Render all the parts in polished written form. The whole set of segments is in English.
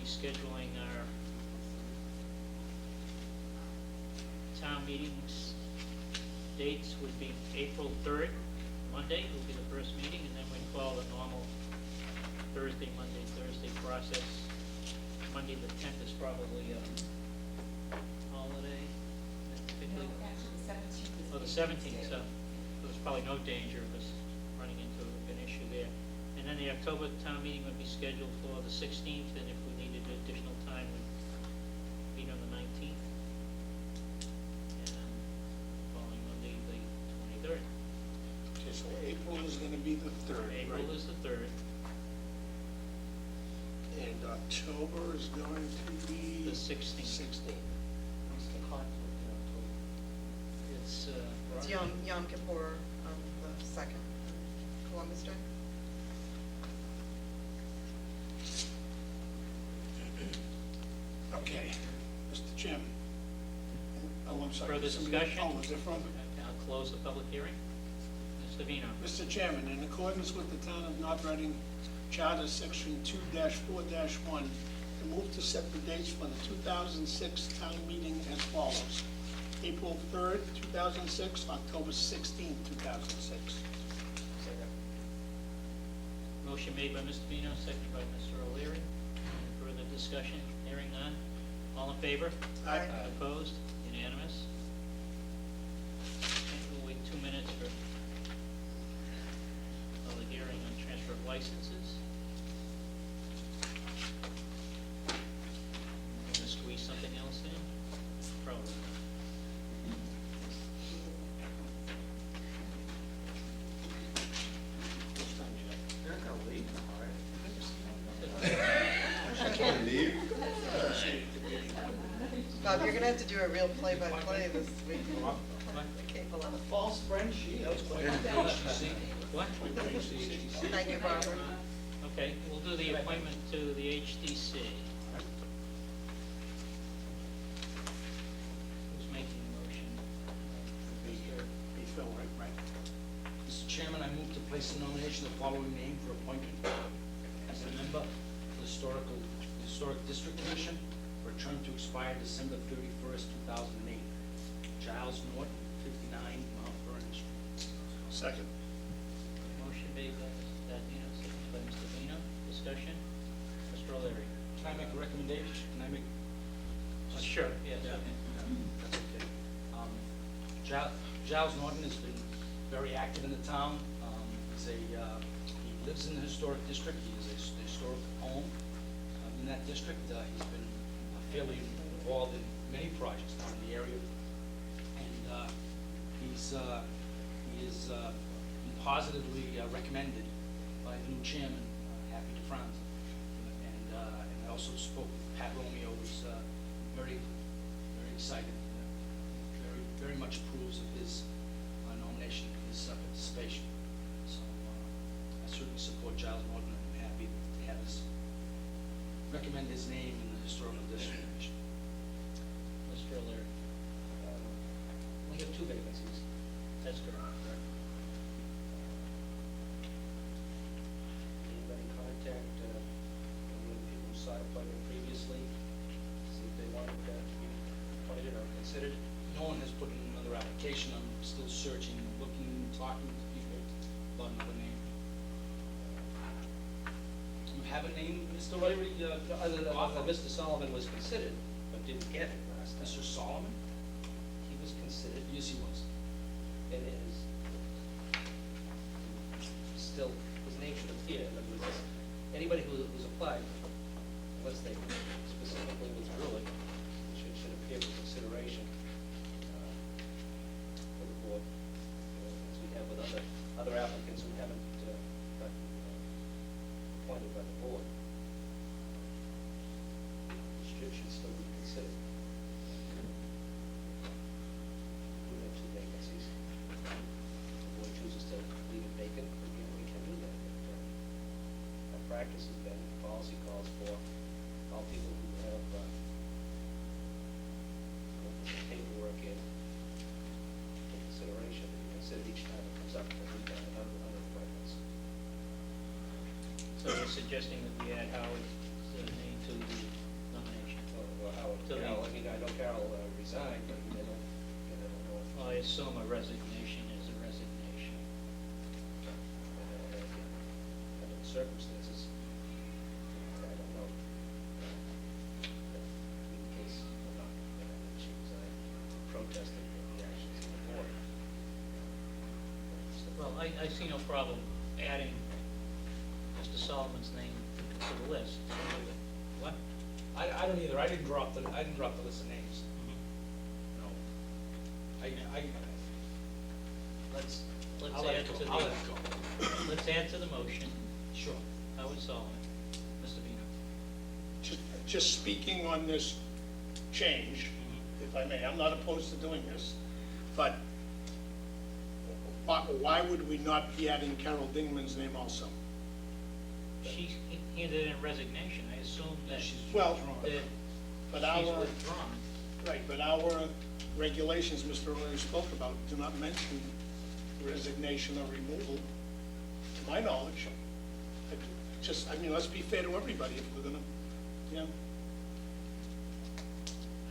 scheduling our town meetings. Dates would be April 3rd, Monday will be the first meeting, and then we follow the normal Thursday, Monday, Thursday process. Monday the 10th is probably a holiday, particularly. No, actually the 17th is. Oh, the 17th, so there's probably no danger of us running into an issue there. And then the October town meeting would be scheduled for the 16th, and if we needed additional time, we'd meet on the 19th. And following Monday, the 23rd. Okay, so April is gonna be the 3rd, right? April is the 3rd. And October is going to be? The 16th. 16th. What's the conflict in October? It's, It's Yom Kippur on the 2nd, Columbus Day. Okay, Mr. Chairman. Oh, I'm sorry. Further Somebody- discussion? Oh, is it from? I'll close the public hearing. Mr. Vino. Mr. Chairman, in accordance with the Town of North Reading Charter, Section 2-4-1, I move to set the dates for the 2006 town meeting as follows. April 3rd, 2006, October 16th, 2006. Motion made by Mr. Vino, seconded by Mr. O'Leary. Any further discussion? Hearing none. All in favor? Aye. Opposed? Unanimous? Okay, we'll wait 2 minutes for public hearing on transfer of licenses. I'm gonna squeeze something else in? Probably not. You're not gonna leave, all right? I can't leave. Bob, you're gonna have to do a real play-by-play this week. What? The cable on the False friend she is. What? Thank you, Barbara. Okay, we'll do the appointment to the HDC. Who's making the motion? Be Phil, right? Mr. Chairman, I move to place in nomination the following name for appointment as a member of the Historic District Commission for a term to expire December 31st, 2008. Giles Norton, 59 Mount Vernon Street. Second. Motion made by Mr. Dadino, seconded by Mr. Vino. Discussion? Mr. O'Leary. Can I make a recommendation? Can I make? Sure, yes. Yeah, that's okay. Giles Norton has been very active in the town. He lives in the historic district. He is a historic home in that district. He's been fairly involved in many projects down in the area. And he is been positively recommended by the new chairman, Happy DeFranz. And I also spoke with Pat Romeo, who's very excited, very much approves of his nomination, his participation. So I certainly support Giles Norton, and I'm happy to have recommend his name in the Historical District Commission. Mr. O'Leary. We have 2 vacancies. That's correct. Anybody contact any of the people who sought appointment previously, see if they wanted to be appointed or considered? No one has put in another application. I'm still searching, looking, talking to people about another name. You have a name, Mr. O'Leary? Other than Mr. Solomon was considered, but didn't get it last time. Mr. Solomon? He was considered, Yes, he was. and is still, his name should appear. In other words, anybody who's applied, unless they specifically withdrew it, should appear for consideration for the board, as we have with other applicants who haven't gotten appointed by the board. Should still be considered. We have 2 vacancies. If the board chooses to leave it vacant, again, we can do that. Our practice has been, policy calls for all people who have paperwork in consideration, to be considered each time it comes up, and we've done other appointments. So we're suggesting that we add Howard's name to the know, To the- Carol, I mean, I know Carol resigned, but I don't know if. Well, I assume a resignation is a resignation. Under the circumstances, I don't know. In the case, I'm not, she resigned, protesting the actions of the board. Well, I see no problem adding Mr. Solomon's name to the list. What? I don't either, I didn't drop the list of names, no. Let's I'll let add it to go, the, I'll let it go. let's add to the motion, Sure. Howard Solomon. Mr. Vino. Just speaking on this change, if I may, I'm not opposed to doing this, but why would we not be adding Carol Dingman's name also? She handed in resignation, I assume that She's Well, withdrawn. that But she's our, withdrawn. right, but our regulations, Mr. O'Leary spoke about, do not mention resignation or removal, to my knowledge. I mean, let's be fair to everybody if we're gonna, yeah.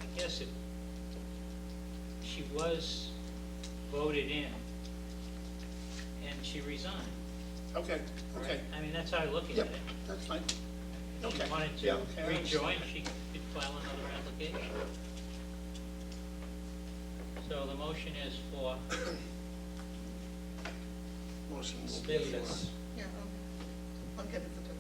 I guess it, she was voted in, and she resigned. Okay, okay. I mean, that's how I look at Yep, it. that's fine. If Okay. she wanted Yeah, to okay, I rejoin, understand. she could file another application. So the motion is for, Motion's Bailiffs. Yeah, I'll get it to do.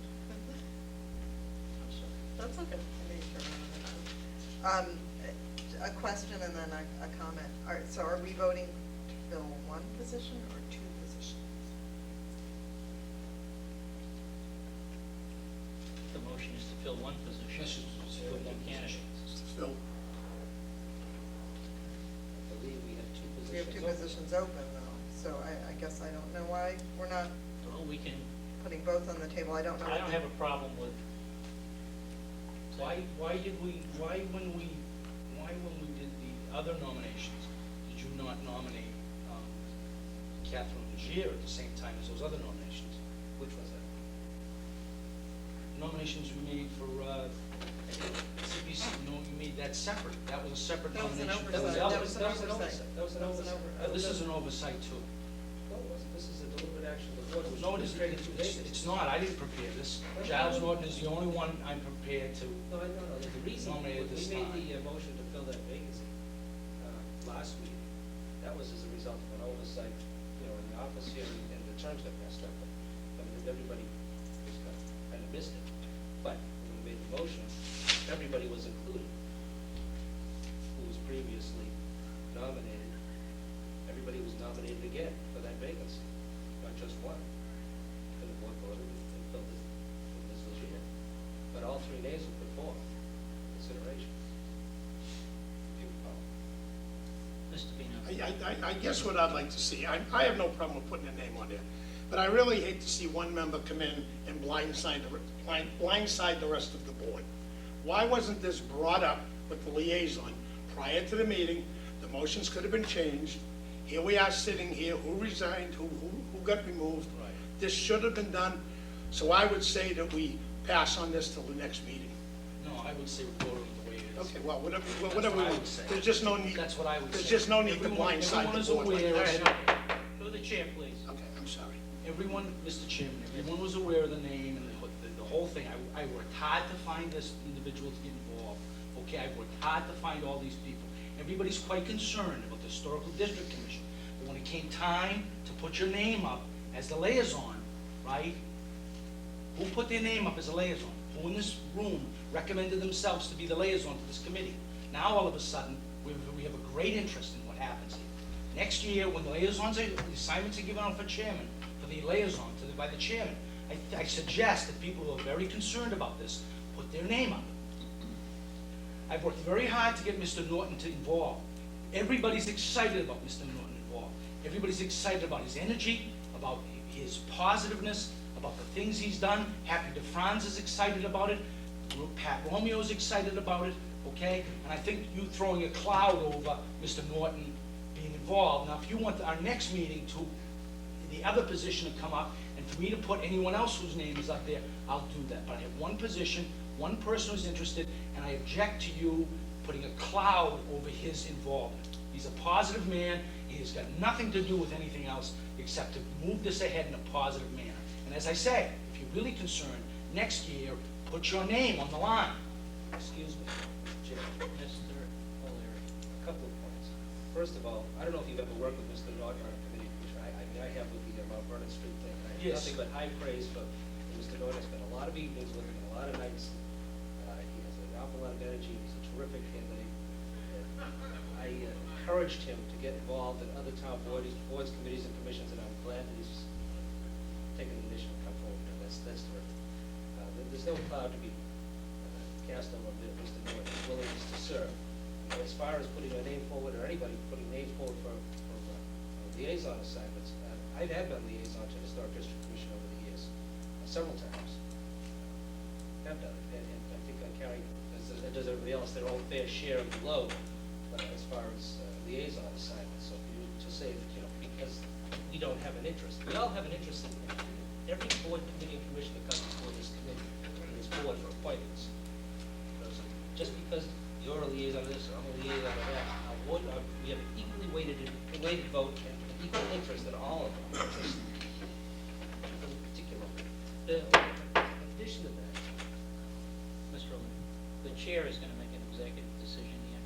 I'm sorry. That's okay. I made sure on it. A question and then a comment. All right, so are we voting to fill one position or two positions? The motion is to fill one position. This is- With one candidate. Phil. I believe we have two positions. We have two open. positions open though, so I guess I don't know why we're not Well, we can, putting both on the table. I don't know. I don't have a problem with, Why when we did the other nominations, did you not nominate Catherine Legier at the same time as those other nominations? Which was that? Nominations we made for CPC, no, you made that separate, that was a separate That was an nomination. oversight. That That was- was an oversight. That was an oversight. This is an oversight too. No, it wasn't. This is a deliberate action of the board. It was No, it isn't. straight into vacancies. It's not, I didn't prepare this. Giles Norton is the only one I'm prepared to. No, I know, no, the reason, we Nominated this made time. the motion to fill that vacancy last week, that was as a result of an oversight, in the office here, and the terms got messed up. I mean, everybody just kind of missed it. But when we made the motion, everybody was included who was previously nominated. Everybody was nominated again for that vacancy, not just one. And the board voted and filled it, this was year. But all three names were put forth for consideration. If you recall. Mr. Vino. I guess what I'd like to see, I have no problem with putting a name on there, but I really hate to see one member come in and blindside the rest of the board. Why wasn't this brought up with the liaison prior to the meeting? The motions could have been changed. Here we are sitting here, who resigned, who got removed. Right. This should have been done, so I would say that we pass on this till the next meeting. No, I would say we vote it the way it is. Okay, well, whatever That's we what I want. would say. There's just no need. That's what I would say. There's just no need to Everyone- blindside everyone the is board like aware. this. Through the chair, please. Okay, I'm sorry. Everyone, Mr. Chairman, everyone was aware of the name and the whole thing. I worked hard to find this individual to get involved. Okay, I worked hard to find all these people. Everybody's quite concerned about the Historical District Commission. But when it came time to put your name up as the liaison, right? Who put their name up as a liaison? Who in this room recommended themselves to be the liaison to this committee? Now, all of a sudden, we have a great interest in what happens here. Next year, when the liaisons, the assignments are given out for chairman, for the liaison, by the chairman, I suggest that people who are very concerned about this, put their name up. I've worked very hard to get Mr. Norton to involve. Everybody's excited about Mr. Norton involved. Everybody's excited about his energy, about his positiveness, about the things he's done. Happy DeFranz is excited about it. Pat Romeo's excited about it, okay? And I think you throwing a cloud over Mr. Norton being involved. Now, if you want our next meeting to, the other position to come up, and for me to put anyone else whose name is up there, I'll do that. But I have one position, one person who's interested, and I object to you putting a cloud over his involvement. He's a positive man, he's got nothing to do with anything else except to move this ahead in a positive manner. And as I say, if you're really concerned, next year, put your name on the line. Excuse me, Chair, Mr. O'Leary. a couple of points. First of all, I don't know if you've ever worked with Mr. Norton on a committee, Commissioner. I mean, I have with the Mount Vernon Street thing. I have Yes. nothing but high praise for Mr. Norton. I spent a lot of evenings with him, and a lot of nights. He has an awful lot of energy. He's a terrific candidate. I encouraged him to get involved in other town boards, committees, and commissions, and I'm glad that he's taken the initiative to come forward. And that's terrific. There's no cloud to be cast over Mr. Norton's willingness to serve. As far as putting a name forward, or anybody putting names forward for liaison assignments, I have been liaison to the Historic District Commission over the years, several times. Have done it, and I think I carry, as does everybody else, their own fair share of the load, as far as liaison assignments. So for you to say that, because we don't have an interest, we all have an interest in every board, committee, and commission that comes before this committee, this board for appointments. Just because you're a liaison to this, or I'm a liaison to that, we have an equally weighted vote and equal interest in all of them, interests in particular. In addition to that, Mr. O'Leary, the chair is gonna make an executive decision here.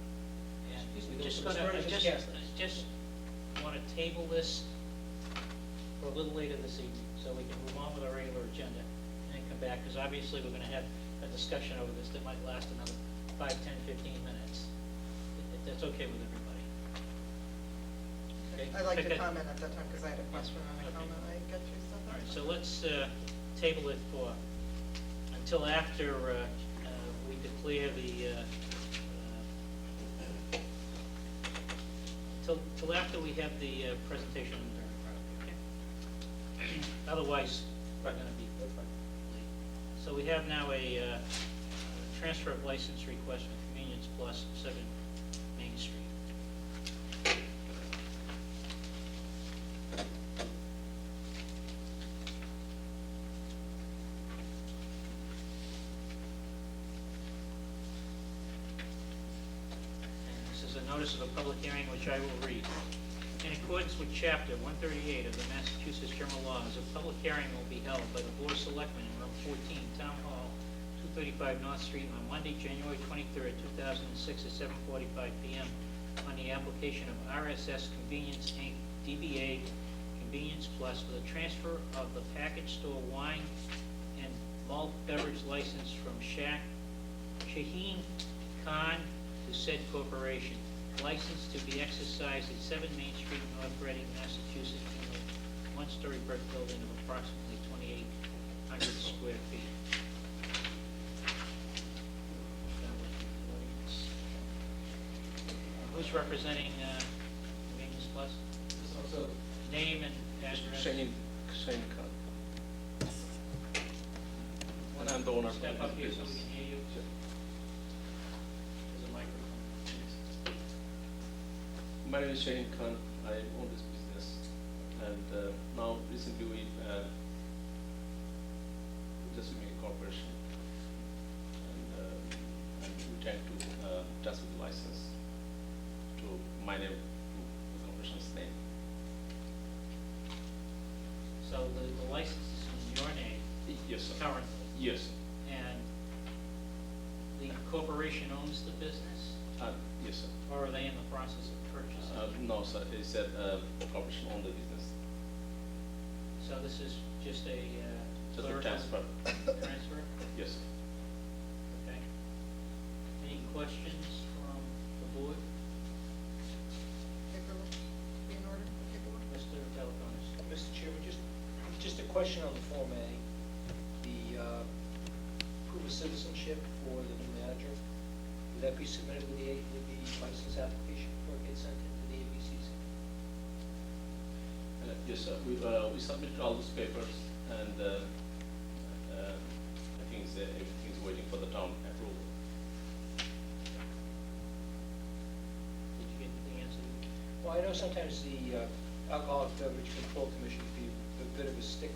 And Excuse me, we just those gonna, versions just, cast. just wanna table this for a little later this evening, so we can move on with our regular agenda and then come back, because obviously we're gonna have a discussion over this that might last another 5, 10, 15 minutes. If that's okay with everybody. Okay? I'd like to Okay. comment at that time, because I had a question and a Okay. comment. I get you said that. All right, so let's table it for, until after we declare the, till after we have the presentation on the property, okay? Otherwise, we're gonna be late. So we have now a transfer of license request for Convenience Plus, 7 Main Street. And this is a notice of a public hearing which I will read. In accordance with Chapter 138 of the Massachusetts General Laws, a public hearing will be held by the Board of Selectmen in Room 14, Town Hall, 235 North Street, on Monday, January 23rd, 2006, at 7:45 p.m. on the application of RSS Convenience, Inc., DBA Convenience Plus, for the transfer of the package store wine and malt beverage license from Shaheen Khan to said corporation. License to be exercised at 7 Main Street, North Reading, Massachusetts, in a one-story brick building of approximately 2,800 square feet. Who's representing Convenience Plus? Name and address. Shane Khan. And I'm the owner of the Step up here so we business. can hear you. Sure. There's a microphone. My name is Shane Khan. I own this business, and now recently we just made a corporation, and we trying to transfer the license to my name, to the corporation's name. So the license is in your name Yes, sir. currently, Yes, sir. and the corporation owns the business, Yes, sir. or are they in the process of purchasing? No, sir. It said corporation own the business. So this is just a Just a clerical transfer. transfer? Yes, sir. Okay. Any questions from the board? Paperwork, be in order, the paperwork? Mr. Delaconis? Mr. Chairman, just a question on the Form A. The proof of citizenship for the new manager, would that be submitted with the license application before it gets sent into the ABCC? Yes, sir. We submitted all those papers, and I think everything's waiting for the town approval. Did you get the answer? Well, I know sometimes the Alcoholic Beverage Control Commission can be a bit of a stick